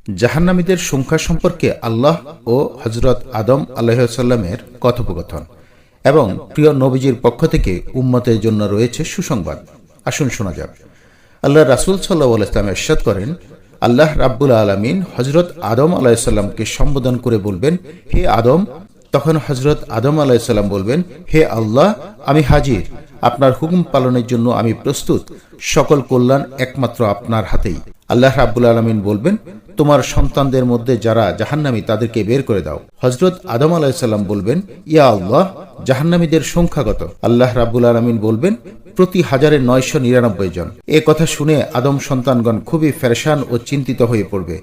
জাহান্নামীদের সংখ্যা সম্পর্কে আল্লাহ ও হযরত আদম আলাইহিসসালামের কথোপকথন এবং প্রিয় নবীজির পক্ষ থেকে উম্মতের জন্য রয়েছে সুসংবাদ। আসুন শোনা যাক। আল্লাহ রাসূল সাল্লাল্লাহু আলাইহি ওয়াসাল্লাম ইরশাদ করেন, আল্লাহ রাব্বুল আলামিন হযরত আদম আলাইহিসসালামকে সম্বোধন করে বলবেন, হে আদম। তখন হযরত আদম আলাইহিসসালাম বলবেন, হে আল্লাহ, আমি হাজির। আপনার হুকুম পালনের জন্য আমি প্রস্তুত। সকল কল্যাণ একমাত্র আপনার হাতেই। আল্লাহ রাব্বুল আলামিন বলবেন, তোমার সন্তানদের মধ্যে যারা জাহান্নামী তাদেরকে বের করে দাও। হযরত আদম আলাইহিসসালাম বলবেন, ইয়া আল্লাহ, জাহান্নামীদের সংখ্যা কত? আল্লাহ রাব্বুল আলামিন বলবেন, প্রতি 1999 জন। এ কথা শুনে আদম সন্তানগণ খুবই পেরেশান ও চিন্তিত হয়ে পড়বে।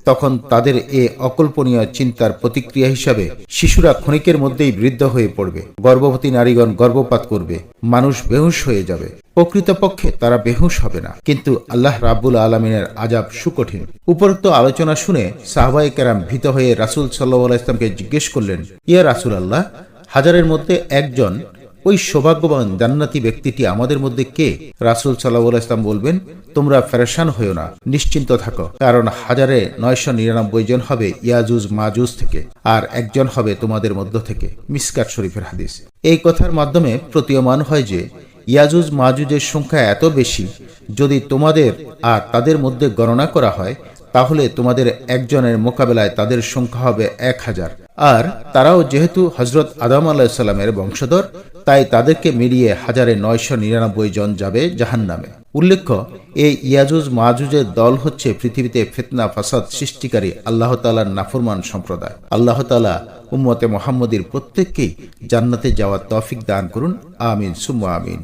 তখন তাদের এ অকল্পনীয় চিন্তার প্রতিক্রিয়া হিসাবে শিশুরা ক্ষণিকের মধ্যেই বৃদ্ধ হয়ে পড়বে, গর্ভবতী নারীগণ গর্ভপাত করবে, মানুষ বেহুশ হয়ে যাবে। প্রকৃতপক্ষে তারা বেহুশ হবে না, কিন্তু আল্লাহ রাব্বুল আলামিনের আযাব সুকঠিন। উপরোক্ত আলোচনা শুনে সাহাবায়ে কেরাম ভীত হয়ে রাসূল সাল্লাল্লাহু আলাইহি ওয়াসাল্লামকে জিজ্ঞেস করলেন, ইয়া রাসূলুল্লাহ, হাজারের মধ্যে একজন, ওই সৌভাগ্যবান জান্নাতি ব্যক্তিটি আমাদের মধ্যে কে? রাসূল সাল্লাল্লাহু আলাইহি ওয়াসাল্লাম বলবেন, তোমরা পেরেশান হইও না, নিশ্চিন্ত থাকো, কারণ 1999 জন হবে ইয়াজুজ মাজুজ থেকে, আর একজন হবে তোমাদের মধ্য থেকে। মিসকাত শরীফের হাদিস। এই কথার মাধ্যমে প্রতীয়মান হয় যে ইয়াজুজ মাজুজের সংখ্যা এত বেশি, যদি তোমাদের আর তাদের মধ্যে গণনা করা হয় তাহলে তোমাদের একজনের মোকাবেলায় তাদের সংখ্যা হবে 1000। আর তারাও যেহেতু হযরত আদম আলাইহিস সালামের বংশধর, তাই তাদেরকে মিলিয়ে 1999 জন যাবে জাহান্নামে। উল্লেখ্য, এই ইয়াজুজ মাজুজের দল হচ্ছে পৃথিবীতে ফিতনা ফাসাদ সৃষ্টিকারী আল্লাহ তাআলার নাফরমান সম্প্রদায়। আল্লাহ তাআলা উম্মতে মুহাম্মদীর প্রত্যেককেই জান্নাতে যাওয়ার তৌফিক দান করুন। আমিন সুম্মা আমিন।